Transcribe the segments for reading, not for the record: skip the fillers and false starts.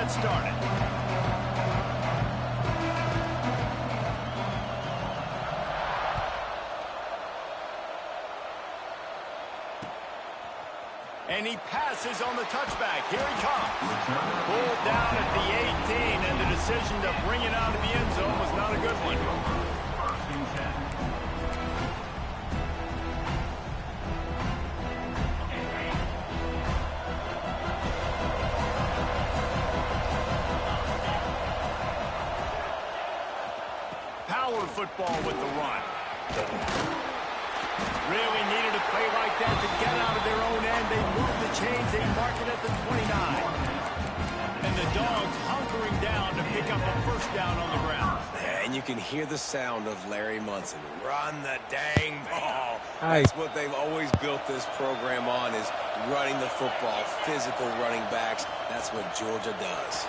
get started. And he passes on the touchback. Here he comes. Pulled down at the 18, and the decision to bring it out of the end zone was not a good one. Power football with the run. Really needed a play like that to get out of their own end. They move the chains. They mark it at the 29. And the Dogs hunkering down to pick up a first down on the ground. Yeah, and you can hear the sound of Larry Munson. Run the dang ball. That's what they've always built this program on, is running the football, physical running backs. That's what Georgia does.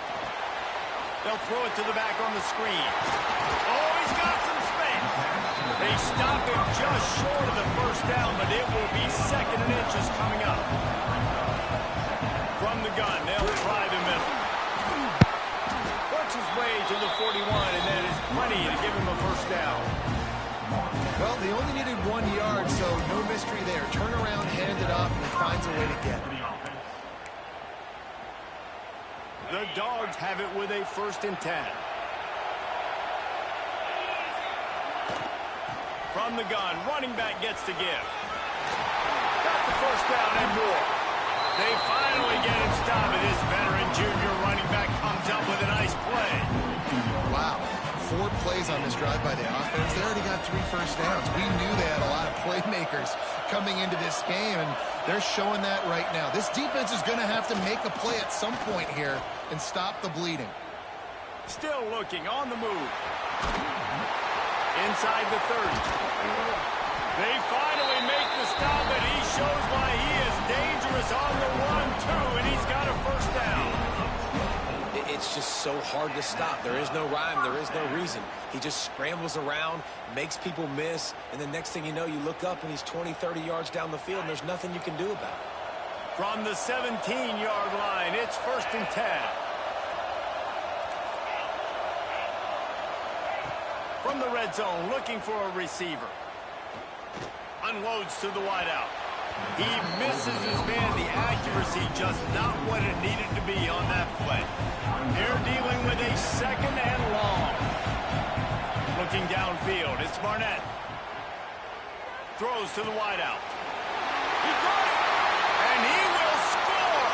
They'll throw it to the back on the screen. Oh, he's got some space. They stop him just short of the first down, but it will be 2nd and inches coming up. From the gun, they'll try the middle. Works his way to the 41, and that is plenty to give him a first down. Well, they only needed 1 yard, so no mystery there. Turn around, hand it off, and he finds a way to get it. The Dogs have it with a 1st and 10. From the gun, running back gets to give. Got the first down and more. They finally get him stopped, and this veteran junior running back comes up with a nice play. Wow. 4 plays on this drive by the offense. They already got 3 first downs. We knew they had a lot of playmakers coming into this game, and they're showing that right now. This defense is going to have to make a play at some point here and stop the bleeding. Still looking on the move. Inside the 30. They finally make the stop, and he shows why he is dangerous on the run, too, and he's got a first down. It's just so hard to stop. There is no rhyme. There is no reason. He just scrambles around, makes people miss, and the next thing you know, you look up, and he's 20, 30 yards down the field, and there's nothing you can do about it. From the 17-yard line, it's 1st and 10. From the red zone, looking for a receiver. Unloads to the wideout. He misses his man. The accuracy just not what it needed to be on that play. They're dealing with a 2nd and long. Looking downfield, it's Barnett. Throws to the wideout. He got it! And he will score!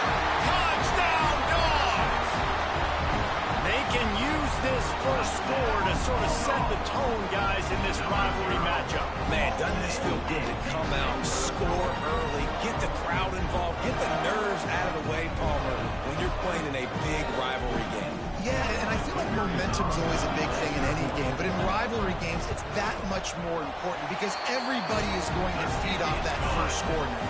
Touchdown, Dogs! They can use this first score to sort of set the tone, guys, in this rivalry matchup. Man, doesn't this feel good to come out, score early, get the crowd involved, get the nerves out of the way, Palmer, when you're playing in a big rivalry game. Yeah, and I feel like momentum's always a big thing in any game, but in rivalry games, it's that much more important because everybody is going to feed off that first score now.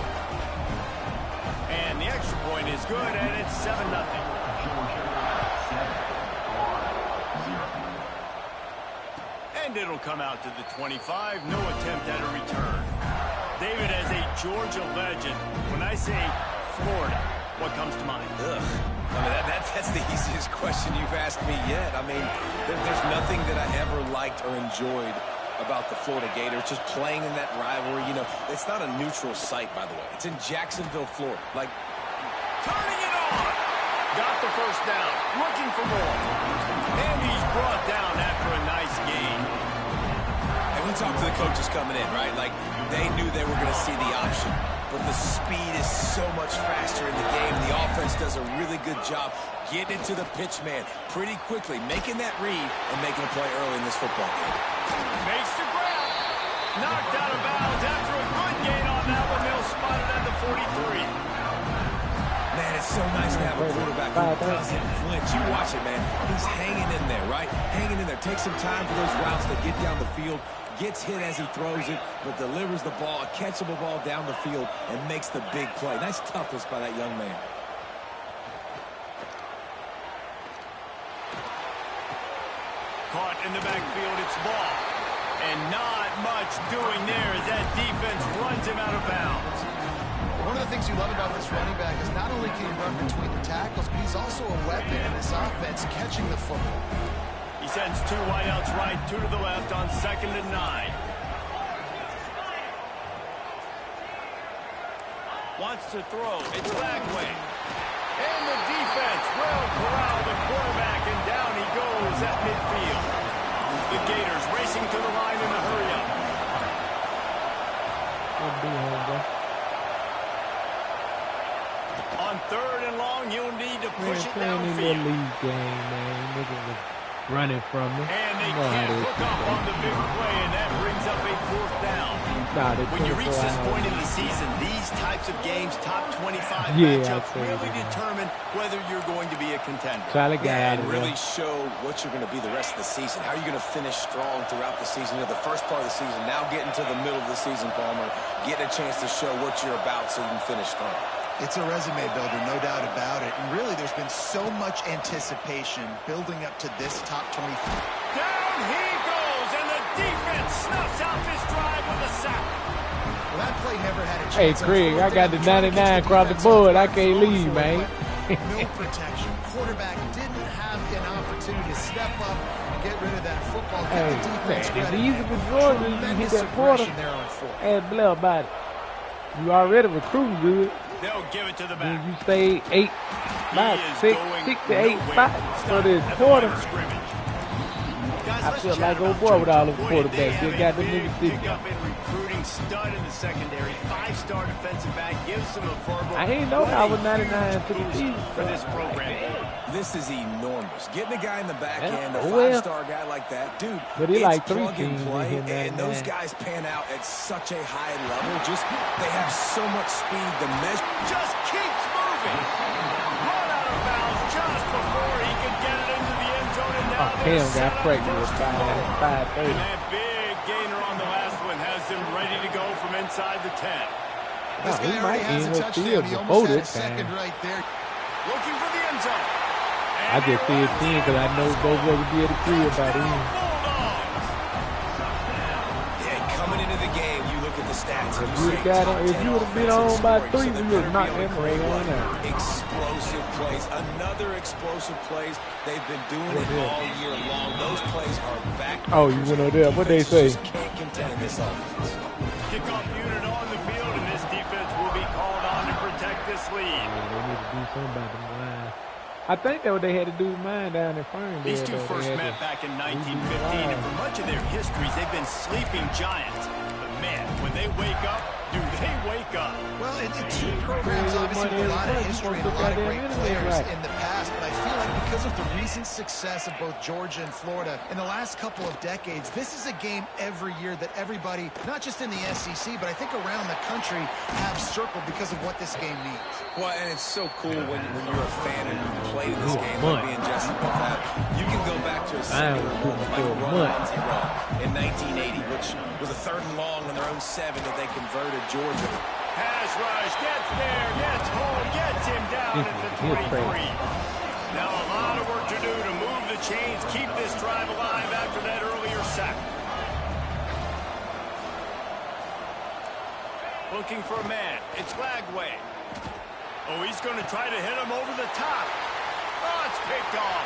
And the extra point is good, and it's 7-0. And it'll come out to the 25. No attempt at a return. David, as a Georgia legend, when I say Florida, what comes to mind? Ugh. I mean, that's the easiest question you've asked me yet. I mean, there's nothing that I ever liked or enjoyed about the Florida Gators, just playing in that rivalry. You know, it's not a neutral site, by the way. It's in Jacksonville, Florida. Like, turning it on. Got the first down. Looking for more. And he's brought down after a nice gain. And we talked to the coaches coming in, right? Like, they knew they were going to see the option. But the speed is so much faster in the game. The offense does a really good job getting into the pitch man pretty quickly, making that read and making a play early in this football game. Makes the grab. Knocked out of bounds after a good gain on that one. They'll spot it at the 43. Man, it's so nice to have a quarterback who doesn't flinch. You watch it, man. He's hanging in there, right? Hanging in there. Takes some time for those routes to get down the field. Gets hit as he throws it, but delivers the ball, a catchable ball down the field, and makes the big play. Nice toughness by that young man. Caught in the backfield, it's ball. And not much doing there as that defense runs him out of bounds. One of the things you love about this running back is not only can he run between the tackles, but he's also a weapon in this offense catching the football. He sends 2 wideouts right, 2 to the left on 2nd and 9. Wants to throw. It's Lagway. And the defense will corral the quarterback, and down he goes at midfield. The Gators racing to the line in the hurry-up. On 3rd and long, you'll need to push it downfield. In the league game, man. Niggas was running from me. And they can't hook up on the big play, and that brings up a 4th down. When you reach this point in the season, these types of games, top 25 matchups, really determine whether you're going to be a contender. And really show what you're going to be the rest of the season. How are you going to finish strong throughout the season? The first part of the season, now getting to the middle of the season, Palmer, getting a chance to show what you're about so you can finish strong. It's a resume builder, no doubt about it. And really, there's been so much anticipation building up to this top 25. Down he goes, and the defense snuffs out this drive with a sack. Well, that play never had a chance. Hey, Craig, I got the 99 across the board. I can't leave, man. No protection. Quarterback didn't have an opportunity to step up and get rid of that football. Hey, man, it's easy for Jordan. You hit that quarter. Hey, blow about it. You already recruiting good. They'll give it to the back. You stay 6 to 8 spots for this quarter. I feel like old boy with all the quarterbacks. They got the niggas sitting. Recruiting stud in the secondary. 5-star defensive back gives them a verbal. I ain't know I was 99 to the season for this program. This is enormous. Getting a guy in the back end, a 5-star guy like that, dude. But he like 3 plug and play, and those guys pan out at such a high level. Just they have so much speed. The measure just keeps moving. Run out of bounds just before he could get it into the end zone. And now Cam got pregnant with 5-30. And that big gainer on the last one has him ready to go from inside the 10. This guy already has a touchdown. He almost had a second right there. Looking for the end zone. I just see it 10 because I know both of us did agree about him. Yeah, coming into the game, you look at the stats. If you would have been on by 3, we would have knocked them right on out. Explosive plays, another explosive plays. They've been doing it all year long. Those plays are back. Oh, you went over there. What they say? Can't contend this offense. Kickoff unit on the field, and this defense will be called on to protect this lead. Yeah, they need to do something about them lines. I think that what they had to do with mine down in Fern. These two first met back in 1915, and for much of their histories, they've been sleeping giants. But man, when they wake up, do they wake up? Well, two programs obviously with a lot of history and a lot of great players in the past, but I feel like because of the recent success of both Georgia and Florida in the last couple of decades, this is a game every year that everybody, not just in the SEC, but I think around the country, have circled because of what this game means. Well, and it's so cool when you're a fan and you play this game like me and Jesse both have. You can go back to a singular moment like a run in 1980, which was a 3rd and long on their own 7 that they converted Georgia. Pass rush, gets there, gets home, gets him down at the 23. Now a lot of work to do to move the chains, keep this drive alive after that earlier sack. Looking for a man. It's Lagway. Oh, he's going to try to hit him over the top. Oh, it's picked off.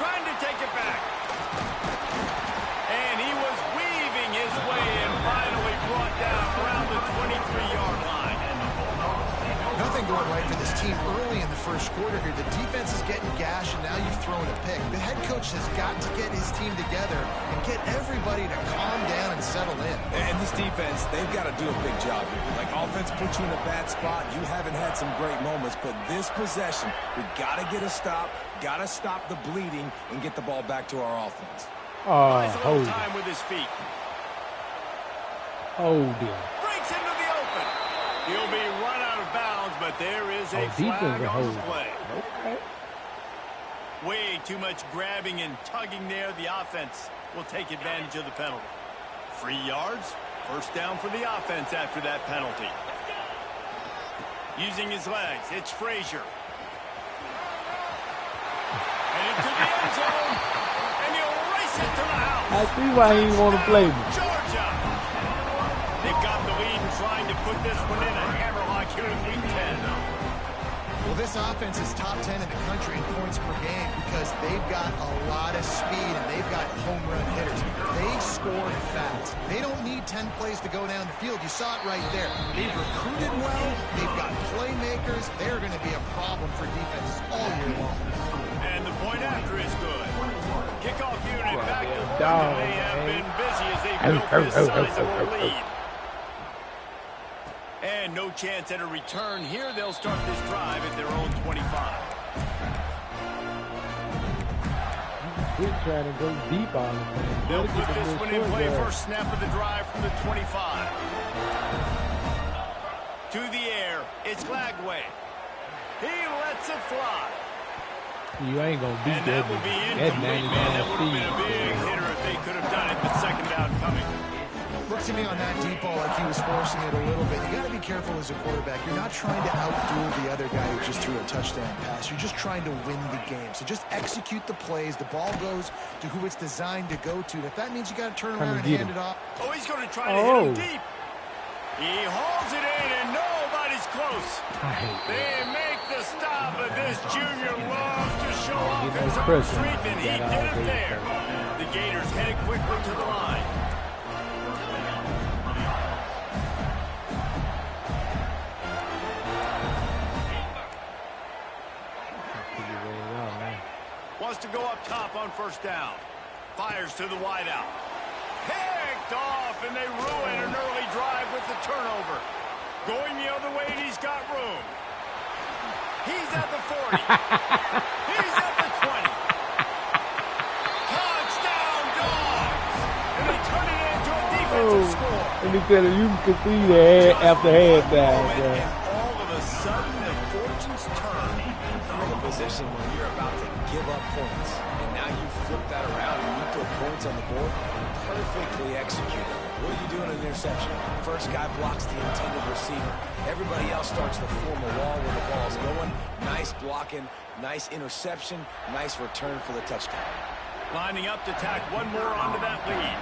Trying to take it back. And he was weaving his way and finally brought down around the 23-yard line. Nothing going right for this team early in the first quarter here. The defense is getting gashed, and now you've thrown a pick. The head coach has got to get his team together and get everybody to calm down and settle in. And this defense, they've got to do a big job here. Like, offense puts you in a bad spot. You haven't had some great moments, but this possession, we got to get a stop, got to stop the bleeding, and get the ball back to our offense. Hold time with his feet. Hold him. Breaks into the open. He'll be run out of bounds, but there is a flag on the play. Okay. Way too much grabbing and tugging there. The offense will take advantage of the penalty. 3 yards. First down for the offense after that penalty. Using his legs, it's Frazier. And into the end zone. And he'll race it to the house. I see why he didn't want to play me. Georgia. They've got the lead and trying to put this one in a hammerlock here in the this offense is top 10 in the country in points per game because they've got a lot of speed and they've got home run hitters. They score fast. They don't need 10 plays to go down the field. You saw it right there. They've recruited well. They've got playmakers. They're going to be a problem for defenses all year long. And the point after is good. Kickoff unit back to work. They have been busy as they built this sizable lead. And no chance at a return here. They'll start this drive at their own 25. We're trying to go deep on it. They'll put this one in play. First snap of the drive from the 25. To the air. It's Glagway. He lets it fly. You ain't going to beat that. That would be incomplete, man. That would have been a big hitter if they could have done it, but second down coming. Look to me on that deep ball like he was forcing it a little bit. You got to be careful as a quarterback. You're not trying to outduel the other guy who just threw a touchdown pass. You're just trying to win the game. So just execute the plays. The ball goes to who it's designed to go to. If that means you got to turn around and hand it off. Oh, he's going to try to hit him deep. He hauls it in, and nobody's close. They make the stop, but this junior loves to show off his own strength, and he did it there. The Gators headed quickly to the line. Wants to go up top on first down. Fires to the wideout. Picked off, and they ruin an early drive with the turnover. Going the other way, and he's got room. He's at the 40. He's at the 20. Touchdown, Dogs! And they turn it into a defensive score. And he said you can see that after halftime. And all of a sudden, the fortunes turn. You're in a position where you're about to give up points. And now you flip that around and you put points on the board. Perfectly executed. What do you do in an interception? First guy blocks the intended receiver. Everybody else starts to form a wall where the ball's going. Nice blocking, nice interception, nice return for the touchdown. Lining up to tack one more onto that lead.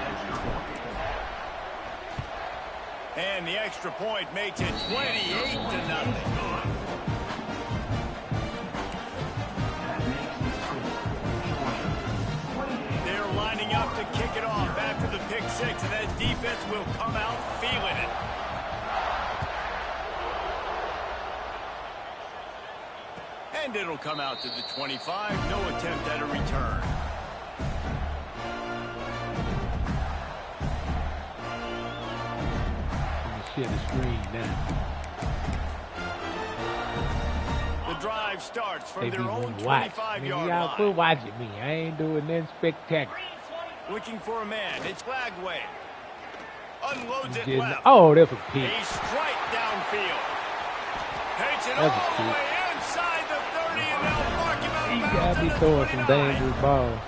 And the extra point makes it 28-0. Lining up to kick it off after the pick six, and that defense will come out feeling it. And it'll come out to the 25. No attempt at a return. Share the screen now. Drive starts from their own 25-yard Y'all line. quit watching me. I ain't doing nothing spectacular. Looking for a man. It's Glagway. Unloads it left. Oh, that's a pick. A strike downfield. Takes it all the way inside the 30, and they'll mark him out of bounds. He got me throwing some dangerous balls.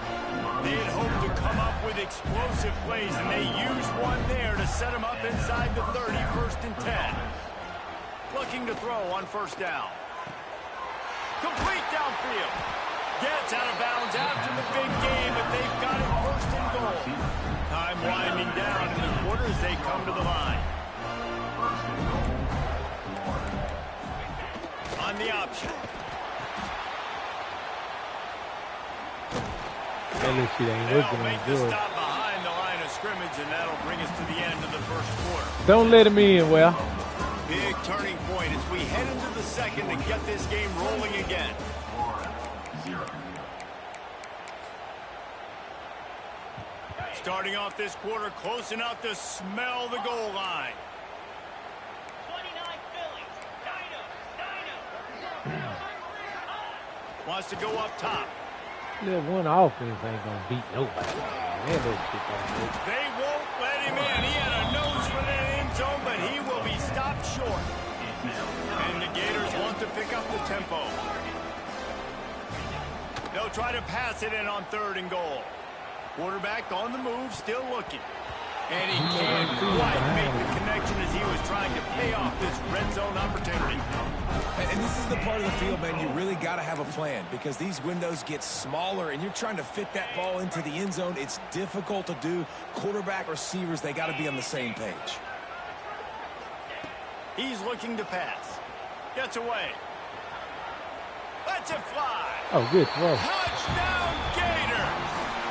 They had hoped to come up with explosive plays, and they used one there to set him up inside the 30, 1st and 10. Looking to throw on first down. Complete downfield. Gets out of bounds after the big game, but they've got it 1st and goal. Time winding down in the quarter as they come to the line. On the option. They'll make the stop behind the line of scrimmage, and that'll bring us to the end of the first quarter. Don't let him in, well. Big turning point as we head into the second to get this game rolling again. Starting off this quarter close enough to smell the goal line. 29 Phillies. Wants to go up top. Little one offense ain't gonna beat nobody. They won't let him in. He had a nose for the end zone, but he will be stopped short. And the Gators want to pick up the tempo. They'll try to pass it in on 3rd and goal. Quarterback on the move, still looking. And he can't quite make the connection as he was trying to pay off this red zone opportunity. And this is the part of the field, man, you really got to have a plan because these windows get smaller and you're trying to fit that ball into the end zone. It's difficult to do. Quarterback, receivers, they got to be on the same page. He's looking to pass. Gets away. Lets it fly. Oh, good throw. Touchdown, Gator.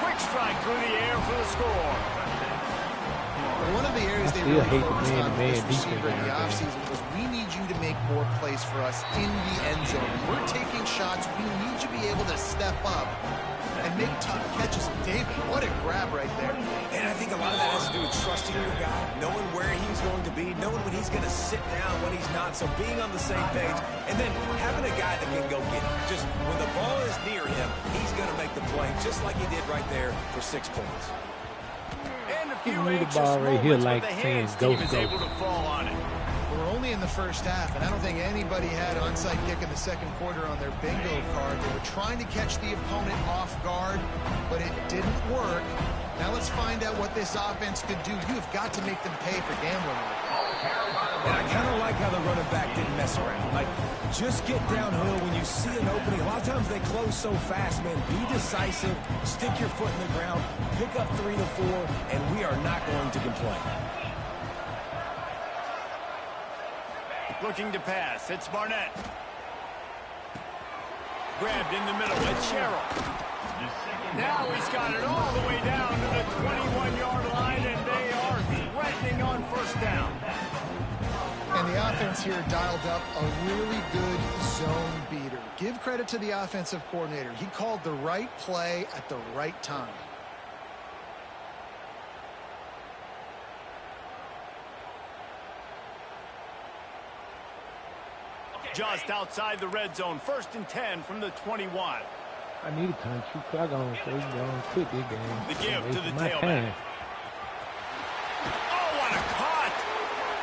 Quick strike through the air for the score. One of the areas they really focused on this receiver in the offseason was we need you to make more plays for us in the end zone. We're taking shots. We need you to be able to step up and make tough catches. David, what a grab right there. And I think a lot of that has to do with trusting your guy, knowing where he's going to be, knowing when he's going to sit down, when he's not, so being on the same page, and then having a guy that can go get it. Just when the ball is near him, he's going to make the play, just like he did right there for 6 points. And a few the ball right here like saying ghost is able to fall on it. We're only in the first half, and I don't think anybody had onside kick in the second quarter on their bingo card. They were trying to catch the opponent off guard, but it didn't work. Now let's find out what this offense could do. You have got to make them pay for gambling. And I kind of like how the running back didn't mess around. Like, just get downhill when you see an opening. A lot of times they close so fast, man. Be decisive, stick your foot in the ground, pick up 3 to 4, and we are not going to complain. Looking to pass. It's Barnett. Grabbed in the middle. It's Sherrill. Now he's got it all the way down to the 21-yard line, and they are threatening on first down. And the offense here dialed up a really good zone beater. Give credit to the offensive coordinator. He called the right play at the right time. Just outside the red zone. 1st and 10 from the 21. I need a country clock on so we can go and quit this game. The give to the tailback. Time. Oh, what a cut!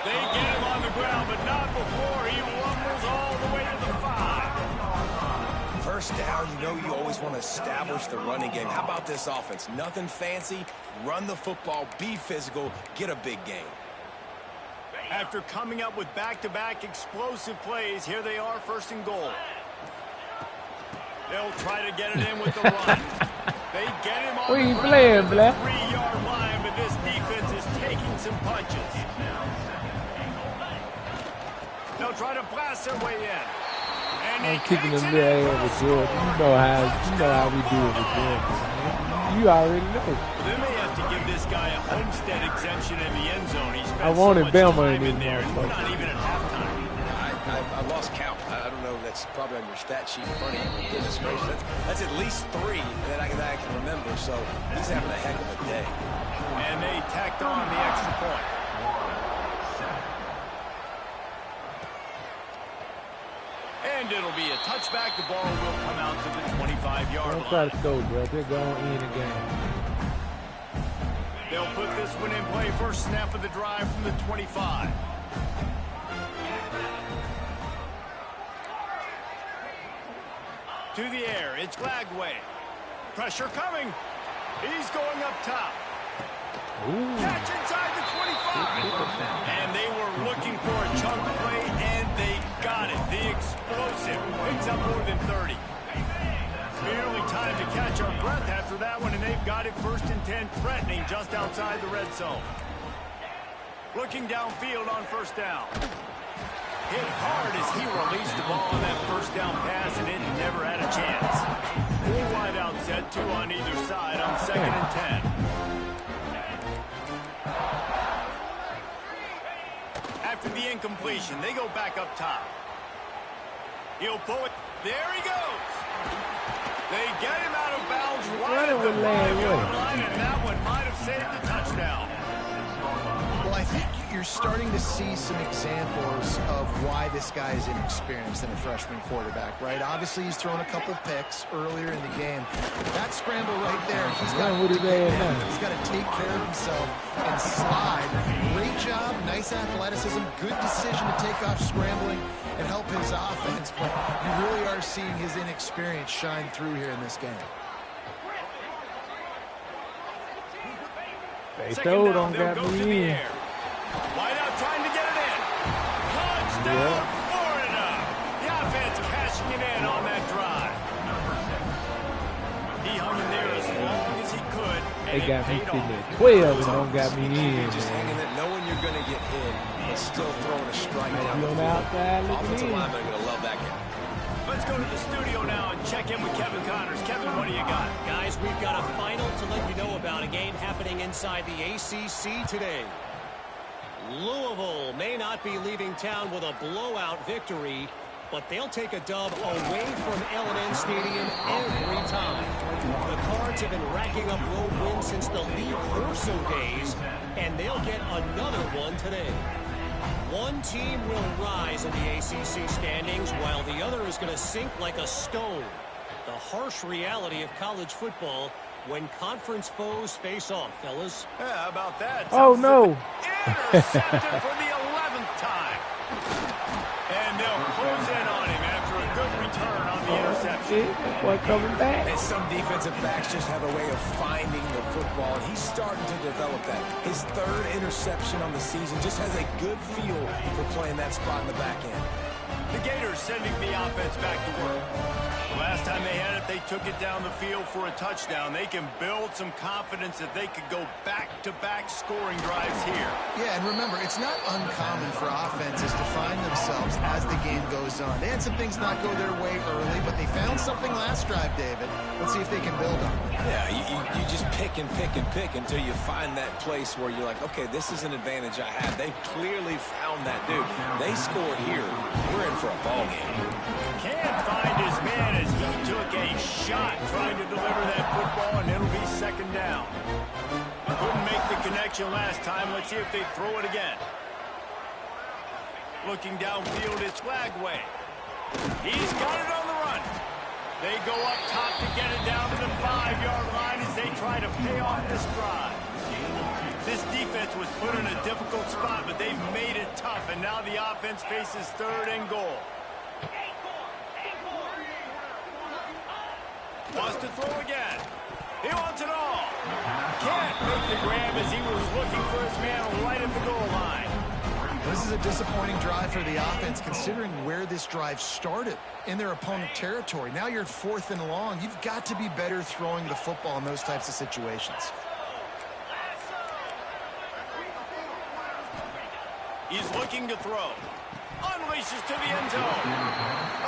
They get him on the ground, but not before he rumbles all the way to the 5. First down, you know you always want to establish the running game. How about this offense? Nothing fancy. Run the football, be physical, get a big game. After coming up with back-to-back explosive plays, here they are, 1st and goal. They'll try to get it in with the run. They get him on the ground at the 3-yard line, but this defense is taking some punches. They'll try to blast their way in. And I'm keeping them there with George. You know how we do it with George. You already know. They may have to give this guy a homestead exemption in the end zone. He spent I wanted so much Bama time in there, and we're not even at halftime. I lost count. I don't know. That's probably on your stat sheet in front of you. But goodness gracious, that's at least 3 that I can remember. So he's having a heck of a day. And they tacked on the extra point. And it'll be a touchback. The ball will come out to the 25-yard line. Don't try to go, bro. They're going in again. They'll put this one in play. First snap of the drive from the 25. To the air. It's Glagway. Pressure coming. He's going up top. Ooh. Catch inside the 25. And they were looking for a chunk play, and they got it. The explosive picks up more than 30. Merely time to catch our breath after that one, and they've got it 1st and 10, threatening just outside the red zone. Looking downfield on 1st down. Hit hard as he released the ball on that 1st down pass, and it never had a chance. 4 wide out set, 2 on either side on 2nd and 10. After the incompletion, they go back up top. He'll pull it. There he goes. They get him out of bounds right at the 5-yard line, and that one might have saved the touchdown. Well, I think you're starting to see some examples of why this guy is inexperienced in a freshman quarterback, right? Obviously, he's thrown a couple picks earlier in the game. That scramble right there, he's got to take care of himself and slide. Great job, nice athleticism, good decision to take off scrambling and help his offense, but you really are seeing his inexperience shine through here in this game. They still don't got me in. Wide out trying to get it in. Touchdown, Florida. The offense cashing it in on that drive. He hung in there as long as he could. They got me sitting at 12 and don't got me in. Just hanging there, knowing you're going to get hit, but still throwing a strike down the field. Outside, Offensive linemen are going to love that guy. But let's go to the studio now and check in with Kevin Connors. Kevin, what do you got? Guys, we've got a final to let you know about, a game happening inside the ACC today. Louisville may not be leaving town with a blowout victory, but they'll take a dub away from L&N Stadium every time. The Cards have been racking up road wins since the Lee Corso days, and they'll get another one today. One team will rise in the ACC standings, while the other is going to sink like a stone. The harsh reality of college football when conference foes face off, fellas. Yeah, how about that? Oh, no. Intercepted for the 11th time. And they'll close in on him after a good return on the interception. Boy coming back. And some defensive backs just have a way of finding the football, and he's starting to develop that. His third interception on the season just has a good feel for playing that spot in the back end. The Gators sending the offense back to work. Last time they had it, they took it down the field for a touchdown. They can build some confidence that they could go back-to-back scoring drives here. Yeah, and remember, it's not uncommon for offenses to find themselves as the game goes on. They had some things not go their way early, but they found something last drive, David. Let's see if they can build on it. Yeah, you just pick and pick and pick until you find that place where you're like, okay, this is an advantage I have. They clearly found that, dude. They score here, we're in for a ball game. Can't find his man as he took a shot trying to deliver that football, and it'll be second down. Couldn't make the connection last time. Let's see if they throw it again. Looking downfield, it's Lagway. He's got it on the run. They go up top to get it down to the 5-yard line as they try to pay off this drive. This defense was put in a difficult spot, but they've made it tough, and now the offense faces third and goal. Wants to throw again. He wants it all. Can't make the grab as he was looking for his man right at the goal line. This is a disappointing drive for the offense, considering where this drive started in their opponent territory. Now you're at 4th and long. You've got to be better throwing the football in those types of situations. He's looking to throw. Unleashes to the end zone.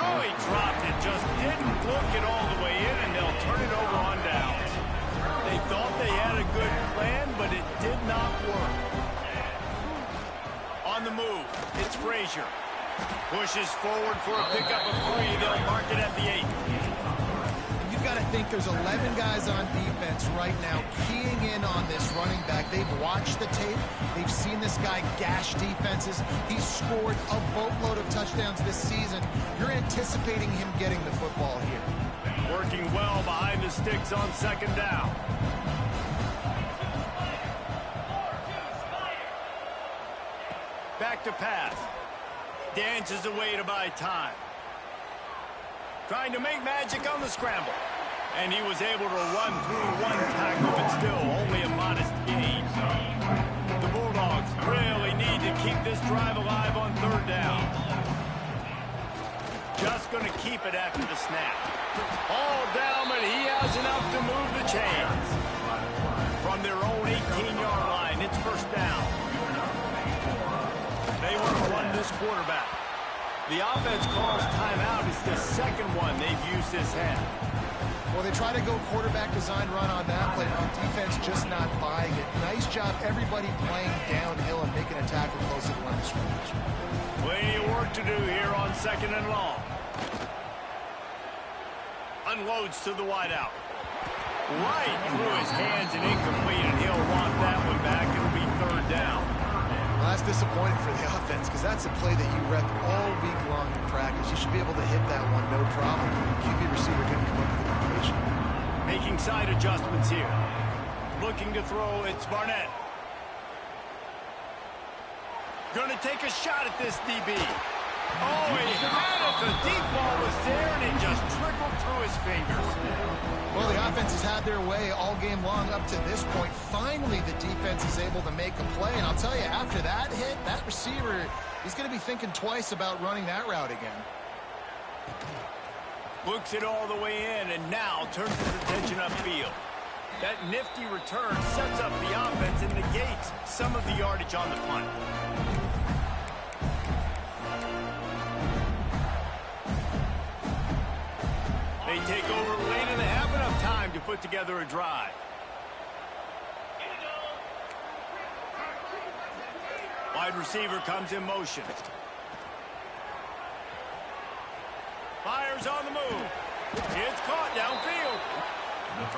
Oh, he dropped it. Just didn't look it all the way in, and they'll turn it over on downs. They thought they had a good plan, but it did not work. On the move, it's Frazier. Pushes forward for a pickup of 3. They'll mark it at the 8. You've got to think there's 11 guys on defense right now keying in on this running back. They've watched the tape. They've seen this guy gash defenses. He's scored a boatload of touchdowns this season. You're anticipating him getting the football here. Working well behind the sticks on second down. Back to pass. Dances away to buy time. Trying to make magic on the scramble. And he was able to run through one tackle, but still only a modest gain. The Bulldogs really need to keep this drive alive on third down. Just going to keep it after the snap. All down, but he has enough to move the chains. From their own 18-yard line, it's first down. They want to run this quarterback. The offense calls timeout. It's the second one they've used this half. Well, they try to go quarterback design run on that play, but the defense just not buying it. Nice job, everybody playing downhill and making a tackle close to the line of scrimmage. Plenty of work to do here on second and long. Unloads to the wideout. Right through his hands and incomplete, and he'll want that one back. It'll be third down. Well, that's disappointing for the offense because that's a play that you rep all week long in practice. You should be able to hit that one, no problem. QB receiver couldn't come up with the completion. Making side adjustments here. Looking to throw, it's Barnett. Going to take a shot at this DB. Oh, he had it. The deep ball was there, and it just trickled through his fingers. Well, the offense has had their way all game long up to this point. Finally, the defense is able to make a play, and I'll tell you, after that hit, that receiver, he's going to be thinking twice about running that route again. Looks it all the way in, and now turns his attention upfield. That nifty return sets up the offense and negates some of the yardage on the punt. They take over late and they have enough time to put together a drive. Wide receiver comes in motion. Fires on the move. It's caught downfield.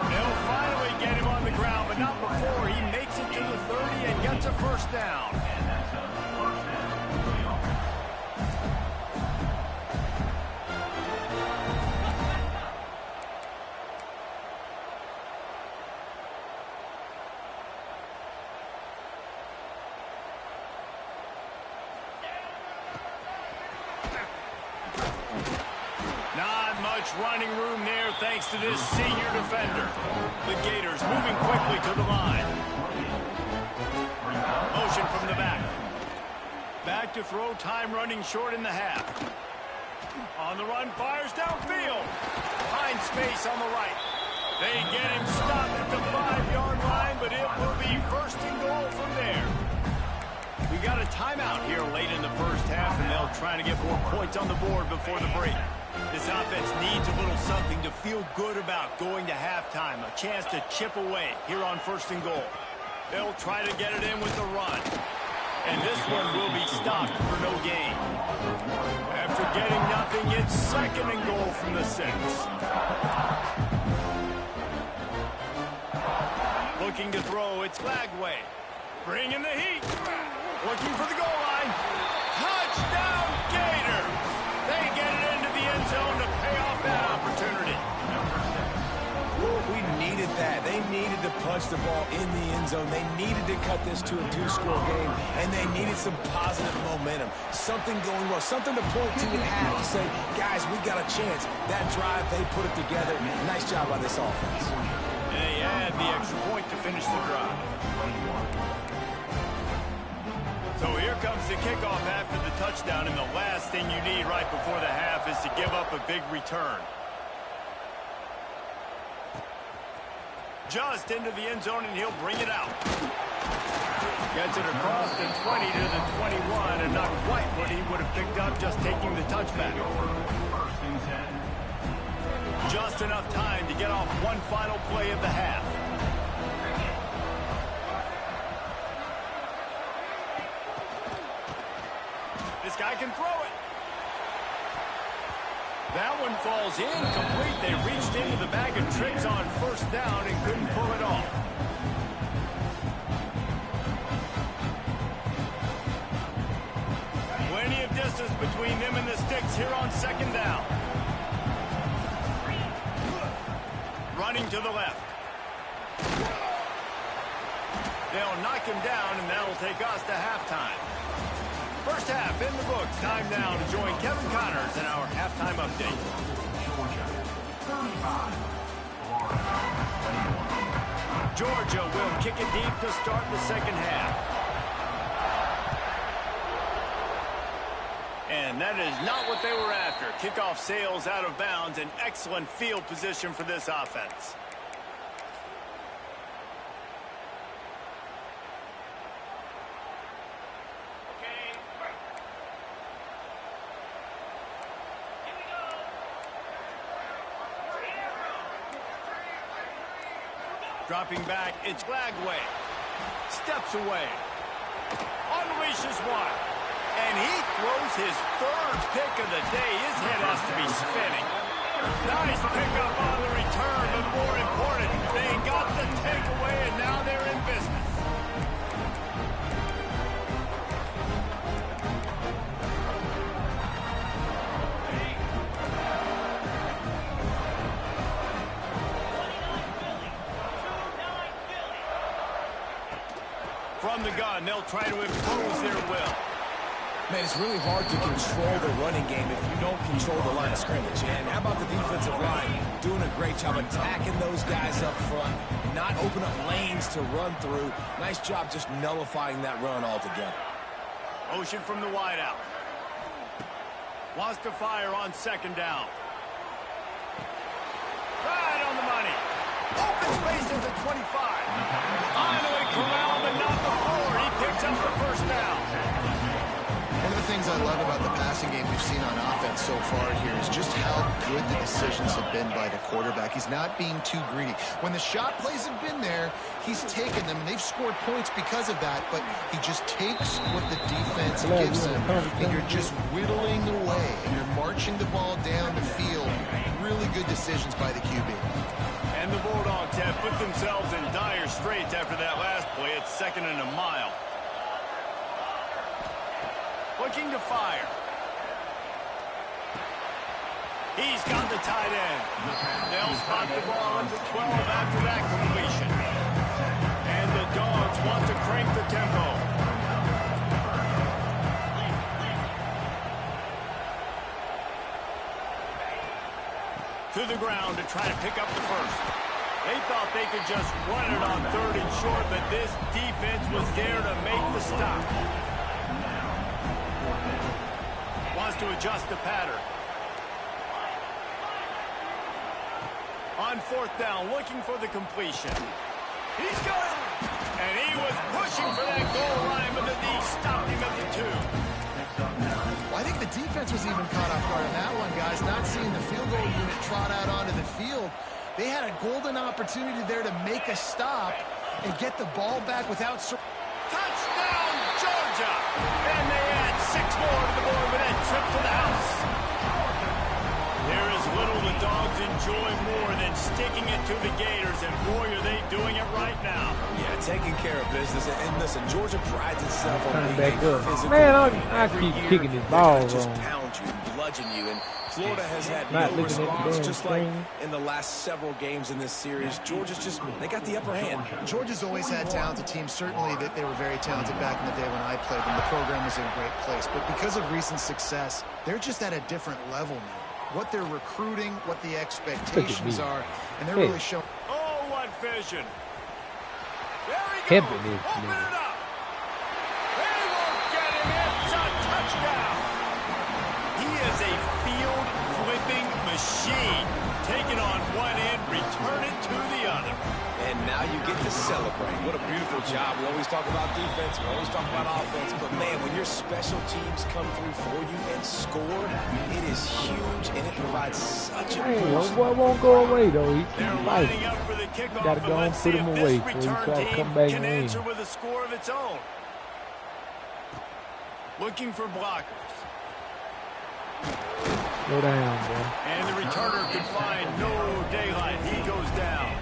They'll finally get him on the ground, but not before he makes it to the 30 and gets a first down. Running room there thanks to this senior defender. The Gators moving quickly to the line. Motion from the back. Back to throw, time running short in the half. On the run, fires downfield. Finds space on the right. They get him stopped at the 5-yard line, but it will be first and goal from there. We got a timeout here late in the first half, and they'll try to get more points on the board before the break. This offense needs a little something to feel good about going to halftime. A chance to chip away here on first and goal. They'll try to get it in with the run. And this one will be stopped for no gain. After getting nothing, it's second and goal from the 6. Looking to throw, it's Lagway. Bringing the heat. Looking for the goal line. Touchdown, Gators! They get it into the end zone to pay off that opportunity. We needed that. They needed to punch the ball in the end zone. They needed to cut this to a 2-score game, and they needed some positive momentum. Something going well, something to point to at half to say, guys, we got a chance. That drive, they put it together. Nice job by this offense. They add the extra point to finish the drive. So here comes the kickoff after the touchdown, and the last thing you need right before the half is to give up a big return. Just into the end zone, and he'll bring it out. Gets it across the 20 to the 21, and not quite what he would have picked up just taking the touchback. Just enough time to get off one final play of the half. This guy can throw it. That one falls incomplete. They reached into the bag of tricks on first down and couldn't pull it off. Plenty of distance between them and the sticks here on second down. Running to the left. They'll knock him down, and that'll take us to halftime. First half in the books. Time now to join Kevin Connors in our halftime update. Georgia will kick it deep to start the second half. And that is not what they were after. Kickoff sails out of bounds. An excellent field position for this offense. Dropping back, it's Lagway. Steps away. Unleashes one. And he throws his third pick of the day. His head has to be spinning. Nice pickup on the return, but more important, they got the takeaway, and now they're in business. From the gun, they'll try to impose their will. Man, it's really hard to control the running game if you don't control the line of scrimmage. And how about the defensive line doing a great job attacking those guys up front, not open up lanes to run through. Nice job just nullifying that run altogether. Motion from the wideout. Wants to fire on second down. Right on the money. Open space at the 25. Finally corralled, but not before. He picks up the first down. One of the things I love about the passing game we've seen on offense so far here is just how good the decisions have been by the quarterback. He's not being too greedy. When the shot plays have been there, he's taken them, and they've scored points because of that, but he just takes what the defense gives him, and you're just whittling away, and you're marching the ball down the field. Really good decisions by the QB. And the Bulldogs have put themselves in dire straits after that last play. It's 2nd and a mile. Looking to fire. He's got the tight end. They'll spot the ball at the 12 after that completion. And the Dogs want to crank the tempo. To the ground to try to pick up the first. They thought they could just run it on 3rd and short, but this defense was there to make the stop. Wants to adjust the pattern. On 4th down, looking for the completion. He's got it! And he was pushing for that goal line, but the D stopped him at the 2. Well, I think the defense was even caught off guard on that one, guys. Not seeing the field goal unit trot out onto the field. They had a golden opportunity there to make a stop and get the ball back without... Touchdown, Georgia! And they add 6 more to the board with that trip to the house. There is little the Dogs enjoy more than sticking it to the Gators, and boy, are they doing it right now. Yeah, taking care of business. And listen, Georgia prides itself on being back up. physical. Man, I keep kicking this ball just wrong. pound you and bludgeon you. And Florida has had Not no looking at the response, damn just like screen. in the last several games in this series. Georgia's just, they got the upper hand. Georgia's always had talented teams. Certainly that they were very talented back in the day when I played them. The program was in a great place. But because of recent success, they're just at a different level now. What they're recruiting, what the expectations are, and they're really showing. Oh, what vision. There he goes. Open it up. They won't get him. It's a touchdown. He is a field-flipping machine. Taking on one end, return it to the other. And now you get to celebrate. What a beautiful job. We always talk about defense. We always talk about offense. But, man, when your special teams come through for you and score, it is huge, and it provides such a boost. Boy won't go away, though. He's They're fighting. lining up for the kickoff. Got to go and put him away before he tries to come back can and answer win. with a score of its own. Looking for blockers. Go down, boy. And the returner could find no daylight. He goes down.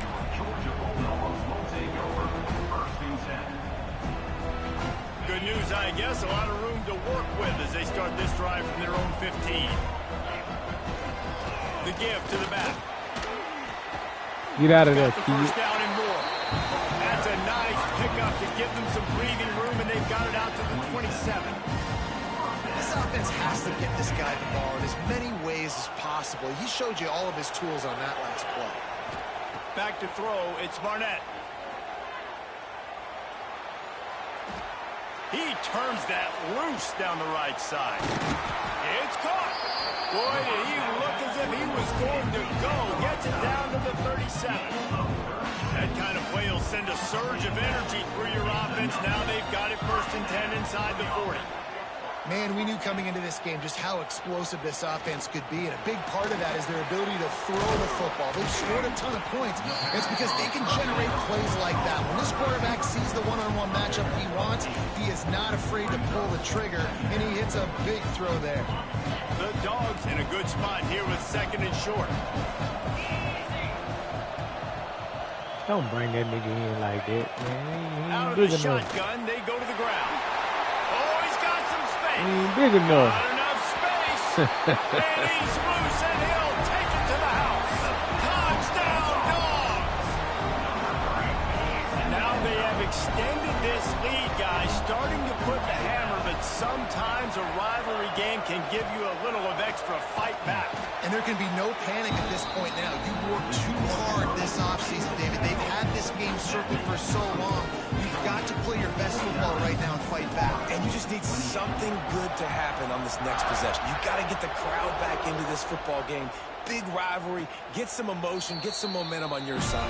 Good news, I guess. A lot of room to work with as they start this drive from their own 15. The give to the back. Get out of there, Got the kid. first down and more. That's a nice pickup to give them some breathing room, and they've got it out to the 27. This offense has to get this guy the ball in as many ways as possible. He showed you all of his tools on that last play. Back to throw, it's Barnett. He turns that loose down the right side. It's caught. Boy, did he look as if he was going to go. Gets it down to the 37. That kind of play will send a surge of energy through your offense. Now they've got it 1st and 10 inside the 40. Man, we knew coming into this game just how explosive this offense could be, and a big part of that is their ability to throw the football. They've scored a ton of points, and it's because they can generate plays like that. When this quarterback sees the one-on-one matchup he wants, he is not afraid to pull the trigger, and he hits a big throw there. The Dogs in a good spot here with 2nd and short. Don't bring that nigga in like that, man. Out of He the ain't big enough. shotgun, they go to the ground. Oh, he's got some He space. ain't big enough. Not enough space. And he's loose, and he'll take it to the house. Touchdown, Dogs. Now they have extended this lead, guys, starting to put the hammer, but sometimes a rivalry game can give you a little of extra fight back. And there can be no panic at this point now. You worked too hard this offseason, David. They've had this game circled for so long. You've got to play your best football right now and fight back. And you just need something good to happen on this next possession. You got to get the crowd back into this football game. Big rivalry. Get some emotion. Get some momentum on your side.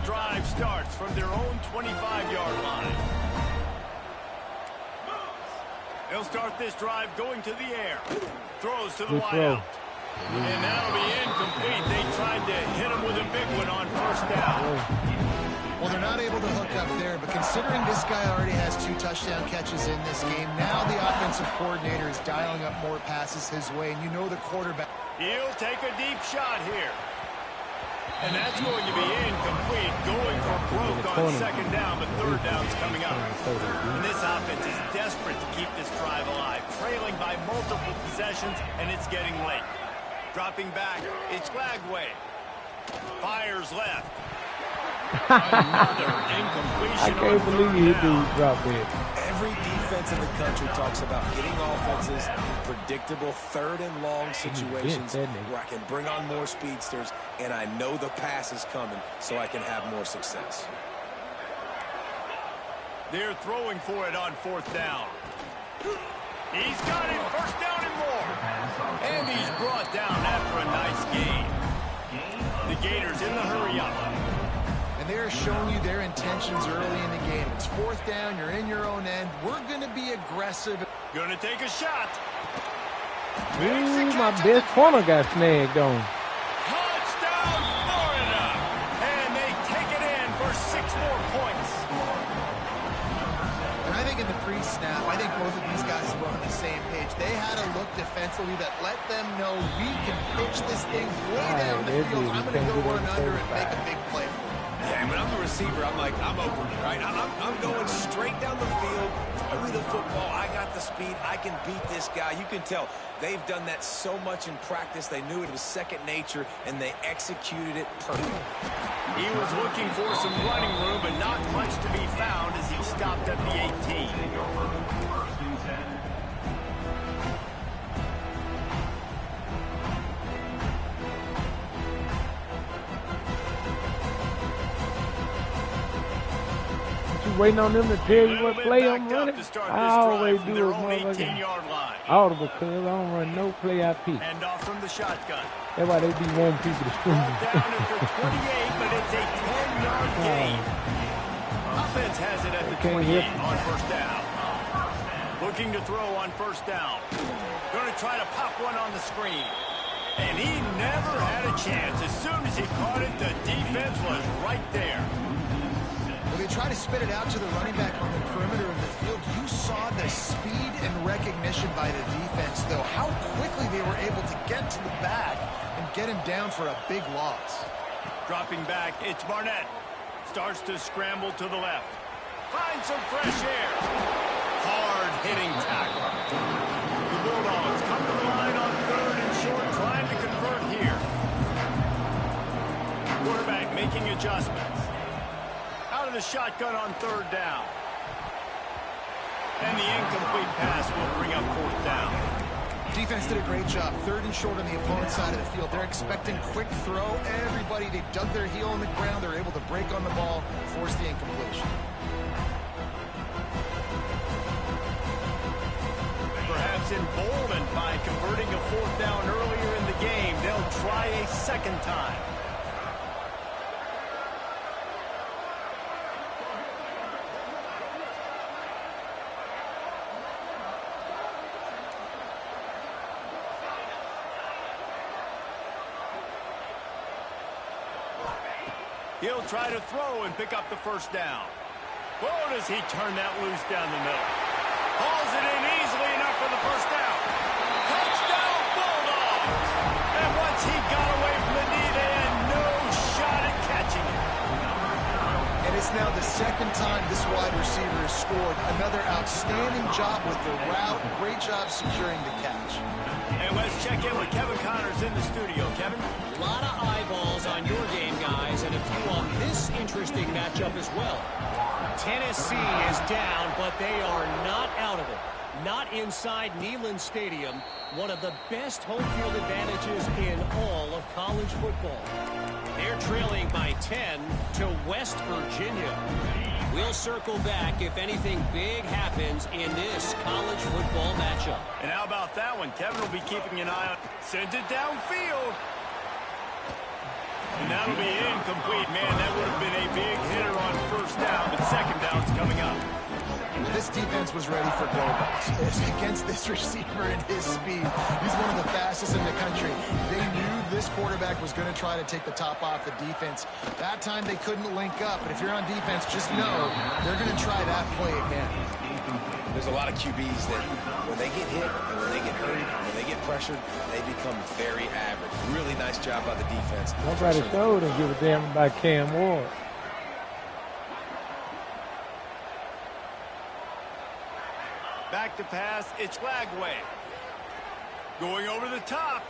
drive starts from their own 25-yard line. They'll start this drive going to the air. Throws to the wideout. And that'll be incomplete. They tried to hit him with a big one on first down. Well, they're not able to hook up there, but considering this guy already has 2 touchdown catches in this game, now the offensive coordinator is dialing up more passes his way, and you know the quarterback. He'll take a deep shot here. And that's going to be incomplete, going for broke on second down, but third down's coming up. And this offense is desperate to keep this drive alive, trailing by multiple possessions, and it's getting late. Dropping back, it's Lagway. Fires left. Another incompletion. I can't believe he dropped it. Every defense in the country talks about getting offenses in predictable third and long situations where I can bring on more speedsters and I know the pass is coming so I can have more success. They're throwing for it on fourth down. He's got it, first down and more. And he's brought down after a nice gain. The Gators in the hurry up. And they're showing you their intentions early in the game. It's fourth down, you're in your own end. We're going to be aggressive. Gonna take a shot. Ooh, my best corner got snagged on. Touchdown, Florida! And they take it in for 6 more points. And I think in the pre-snap, I think both of these guys were on the same page. They had a look defensively that let them know we can pitch this thing way down the field. I'm going to go run under and make a big play. Yeah, when I'm the receiver, I'm like, I'm open, right? I'm going straight down the field, throw the football. I got the speed. I can beat this guy. You can tell they've done that so much in practice. They knew it was second nature, and they executed it perfectly. He was looking for some running room, but not much to be found as he stopped at the 18. Waiting on them to tell you what play I'm running. I always do a motherfucking audible because I don't run no play I pick. And off from the shotgun. That's why they be wanting people to scream. Down for 28, but it's a 10-yard gain. Offense has it at the 28 on first down. Looking to throw on first down. Going to try to pop one on the screen. And he never had a chance. As soon as he caught it, the defense was right there. Well, they try to spit it out to the running back on the perimeter of the field. You saw the speed and recognition by the defense, though. How quickly they were able to get to the back and get him down for a big loss. Dropping back, it's Barnett. Starts to scramble to the left. Finds some fresh air. Hard-hitting tackle. The Bulldogs come to the line on third and short, trying to convert here. Quarterback making adjustments. Out of the shotgun on third down. And the incomplete pass will bring up fourth down. Defense did a great job. Third and short on the opponent's side of the field. They're expecting quick throw. Everybody, they dug their heel in the ground. They're able to break on the ball, force the incompletion. Perhaps emboldened by converting a fourth down earlier in the game, they'll try a second time. He'll try to throw and pick up the first down. Oh, does he turn that loose down the middle? Hauls it in easily enough for the first down. Touchdown, Bulldogs! And once he got away from the knee, they had no shot at catching it. And it's now the second time this wide receiver has scored. Another outstanding job with the route. Great job securing the catch. And let's check in with Kevin Connors in the studio. Kevin? A lot of eyeballs on your game, guys, and a few on this interesting matchup as well. Tennessee is down, but they are not out of it. Not inside Neyland Stadium, one of the best home field advantages in all of college football. They're trailing by 10 to West Virginia. We'll circle back if anything big happens in this college football matchup. And how about that one? Kevin will be keeping an eye on. Sends it downfield. And that'll be incomplete. Man, that would have been a big hitter on first down, but second down's coming up. This defense was ready for go-backs. Against this receiver and his speed, he's one of the fastest in the country. They knew this quarterback was going to try to take the top off the defense. That time they couldn't link up, but if you're on defense, just know they're going to try that play again. There's a lot of QBs that when they get hit and when they get hurried, when they get pressured, they become very average. Really nice job by the defense. Nobody showed and give a damn about Cam Ward. Back to pass, it's Lagway. Going over the top.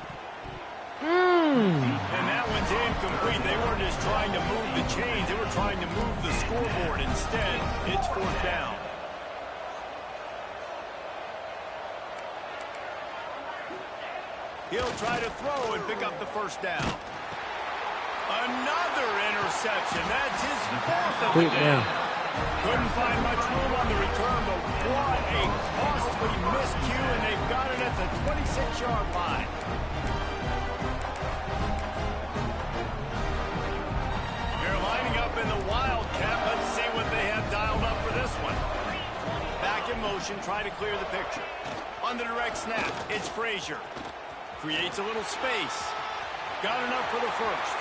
And that one's incomplete. They weren't just trying to move the chains. They were trying to move the scoreboard. Instead, it's fourth down. He'll try to throw and pick up the first down. Another interception. That's his fourth of the day. Couldn't find much room on the return, but what a costly miscue, and they've got it at the 26-yard line. They're lining up in the Wildcat. Let's see what they have dialed up for this one. Back in motion, try to clear the picture. On the direct snap, it's Frazier. Creates a little space. Got enough for the first.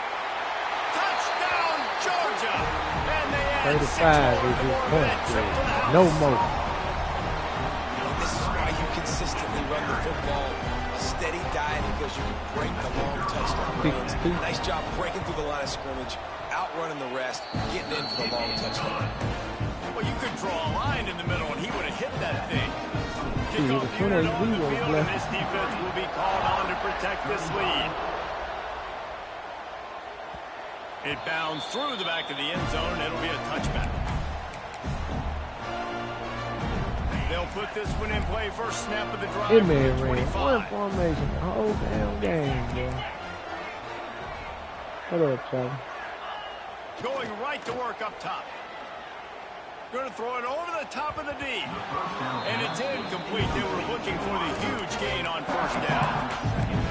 Touchdown, Georgia! And they add 35 is his point. No more. This is why you consistently run the football. A steady diet because you can break the long touchdown runs. Nice job breaking through the line of scrimmage, outrunning the rest, getting in for the long touchdown. Well, you could draw a line in the middle, and he would have hit that thing. See, the Kickoff unit on the 28 field, and this defense will be called on to protect this lead. It bounds through the back of the end zone, and it'll be a touchback. They'll put this one in play first snap of the drive. It may have ran one formation the whole damn game, boy. What up, Charlie? Going right to work up top. Going to throw it over the top of the D. And it's incomplete. They were looking for the huge gain on first down.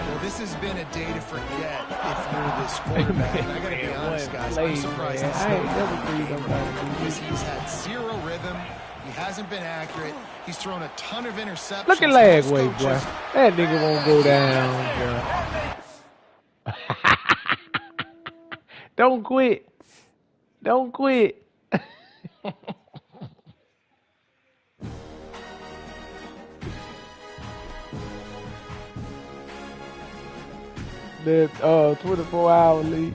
Well, this has been a day to forget if you're this quarterback. And I got to be honest, guys, I'm surprised I ain't never seen nobody do this. He's had zero rhythm. He hasn't been accurate. He's thrown a ton of interceptions. Look at Lagway, boy. That nigga won't go down, boy. Don't quit. Don't quit. The 24-hour league.